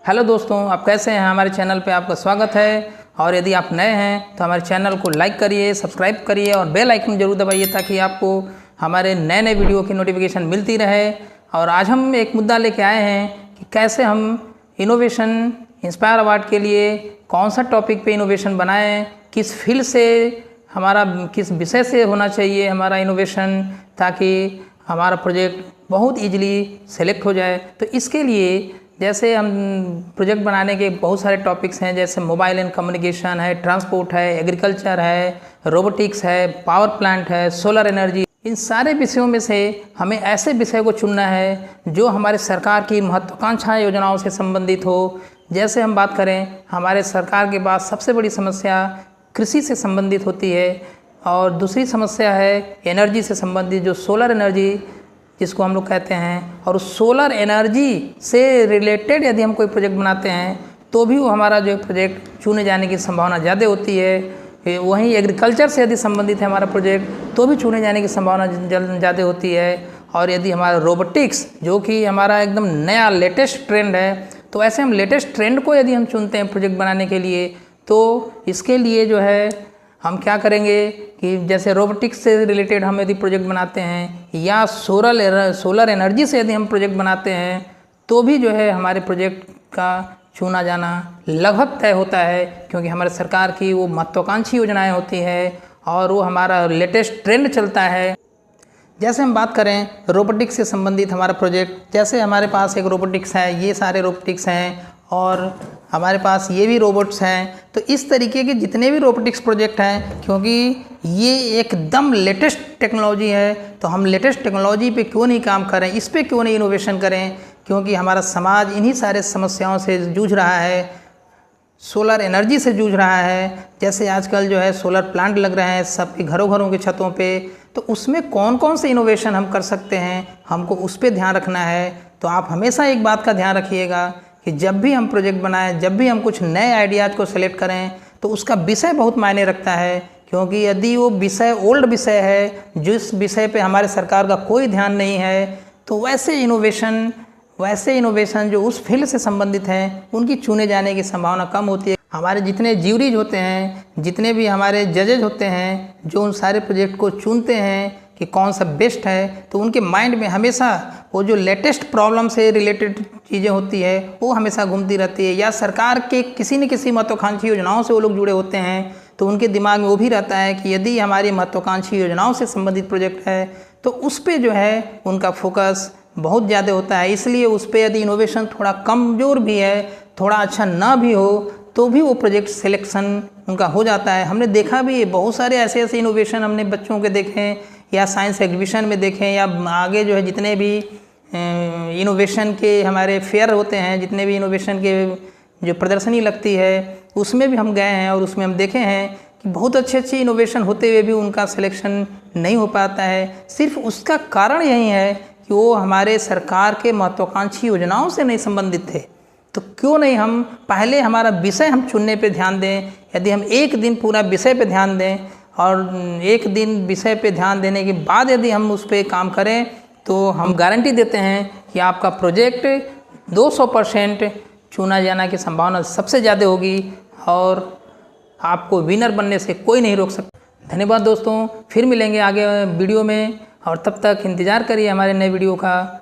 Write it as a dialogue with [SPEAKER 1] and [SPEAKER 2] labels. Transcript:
[SPEAKER 1] Hello दोस्तों, आप कैसे हैं। हमारे चैनल पे आपका स्वागत है। और यदि आप नए हैं तो हमारे चैनल को लाइक करिए, सब्सक्राइब करिए और बेल आइकन जरूर दबाइए ताकि आपको हमारे नए नए वीडियो की नोटिफिकेशन मिलती रहे। और आज हम एक मुद्दा लेके आए हैं कि कैसे हम इनोवेशन इंस्पायर अवार्ड के लिए कौन सा टॉपिक पे इनोवेशन बनाएं, किस फील्ड से हमारा, किस विषय से होना चाहिए हमारा इनोवेशन, ताकि हमारा प्रोजेक्ट बहुत ईजिली सेलेक्ट हो जाए। तो इसके लिए जैसे हम प्रोजेक्ट बनाने के बहुत सारे टॉपिक्स हैं, जैसे मोबाइल एंड कम्युनिकेशन है, ट्रांसपोर्ट है, एग्रीकल्चर है, रोबोटिक्स है, पावर प्लांट है, सोलर एनर्जी। इन सारे विषयों में से हमें ऐसे विषय को चुनना है जो हमारे सरकार की महत्वाकांक्षा योजनाओं से संबंधित हो। जैसे हम बात करें, हमारे सरकार के पास सबसे बड़ी समस्या कृषि से संबंधित होती है और दूसरी समस्या है एनर्जी से संबंधित, जो सोलर एनर्जी जिसको हम लोग कहते हैं। और उस सोलर एनर्जी से रिलेटेड यदि हम कोई प्रोजेक्ट बनाते हैं तो भी वो हमारा जो प्रोजेक्ट चुने जाने की संभावना ज़्यादा होती है। वहीं एग्रीकल्चर से यदि संबंधित है हमारा प्रोजेक्ट तो भी चुने जाने की संभावना ज़्यादा होती है। और यदि हमारा रोबोटिक्स जो कि हमारा एकदम नया लेटेस्ट ट्रेंड है, तो ऐसे हम लेटेस्ट ट्रेंड को यदि हम चुनते हैं प्रोजेक्ट बनाने के लिए, तो इसके लिए जो है हम क्या करेंगे कि जैसे रोबोटिक्स से रिलेटेड हम यदि प्रोजेक्ट बनाते हैं या सोलर एनर्जी से यदि हम प्रोजेक्ट बनाते हैं तो भी जो है हमारे प्रोजेक्ट का चुना जाना लगभग तय होता है, क्योंकि हमारे सरकार की वो महत्वाकांक्षी योजनाएं होती है और वो हमारा लेटेस्ट ट्रेंड चलता है। जैसे हम बात करें रोबोटिक्स से संबंधित हमारा प्रोजेक्ट, जैसे हमारे पास एक रोबोटिक्स है, ये सारे रोबोटिक्स हैं और हमारे पास ये भी रोबोट्स हैं। तो इस तरीके के जितने भी रोबोटिक्स प्रोजेक्ट हैं, क्योंकि ये एकदम लेटेस्ट टेक्नोलॉजी है, तो हम लेटेस्ट टेक्नोलॉजी पे क्यों नहीं काम करें, इस पे क्यों नहीं इनोवेशन करें, क्योंकि हमारा समाज इन्हीं सारे समस्याओं से जूझ रहा है, सोलर एनर्जी से जूझ रहा है। जैसे आजकल जो है सोलर प्लांट लग रहे हैं सबके घरों के छतों पे, तो उसमें कौन कौन से इनोवेशन हम कर सकते हैं, हमको उस पर ध्यान रखना है। तो आप हमेशा एक बात का ध्यान रखिएगा कि जब भी हम प्रोजेक्ट बनाएं, जब भी हम कुछ नए आइडियाज़ को सेलेक्ट करें, तो उसका विषय बहुत मायने रखता है। क्योंकि यदि वो विषय ओल्ड विषय है, जिस विषय पे हमारे सरकार का कोई ध्यान नहीं है, तो वैसे इनोवेशन जो उस फील्ड से संबंधित हैं उनकी चुने जाने की संभावना कम होती है। हमारे जितने ज्यूरीज होते हैं, जितने भी हमारे जजेज होते हैं, जो उन सारे प्रोजेक्ट को चुनते हैं कि कौन सा बेस्ट है, तो उनके माइंड में हमेशा वो जो लेटेस्ट प्रॉब्लम से रिलेटेड चीज़ें होती है वो हमेशा घूमती रहती है, या सरकार के किसी न किसी महत्वाकांक्षी योजनाओं से वो लोग जुड़े होते हैं, तो उनके दिमाग में वो भी रहता है कि यदि हमारी महत्वाकांक्षी योजनाओं से संबंधित प्रोजेक्ट है तो उस पर जो है उनका फोकस बहुत ज़्यादा होता है। इसलिए उस पर यदि इनोवेशन थोड़ा कमज़ोर भी है, थोड़ा अच्छा ना भी हो, तो भी वो प्रोजेक्ट सिलेक्शन उनका हो जाता है। हमने देखा भी है, बहुत सारे ऐसे इनोवेशन हमने बच्चों के देखे हैं, या साइंस एग्जीबिशन में देखें, या आगे जो है जितने भी इनोवेशन के हमारे फेयर होते हैं, जितने भी इनोवेशन के जो प्रदर्शनी लगती है उसमें भी हम गए हैं और उसमें हम देखे हैं कि बहुत अच्छे इनोवेशन होते हुए भी उनका सिलेक्शन नहीं हो पाता है। सिर्फ उसका कारण यही है कि वो हमारे सरकार के महत्वाकांक्षी योजनाओं से नहीं संबंधित थे। तो क्यों नहीं हम पहले हमारा विषय हम चुनने पे ध्यान दें। यदि हम एक दिन पूरा विषय पे ध्यान दें और एक दिन विषय पे ध्यान देने के बाद यदि हम उस पर काम करें, तो हम गारंटी देते हैं कि आपका प्रोजेक्ट 200% चुना जाने की संभावना सबसे ज़्यादा होगी और आपको विनर बनने से कोई नहीं रोक सकता। धन्यवाद दोस्तों, फिर मिलेंगे आगे वीडियो में, और तब तक इंतज़ार करिए हमारे नए वीडियो का।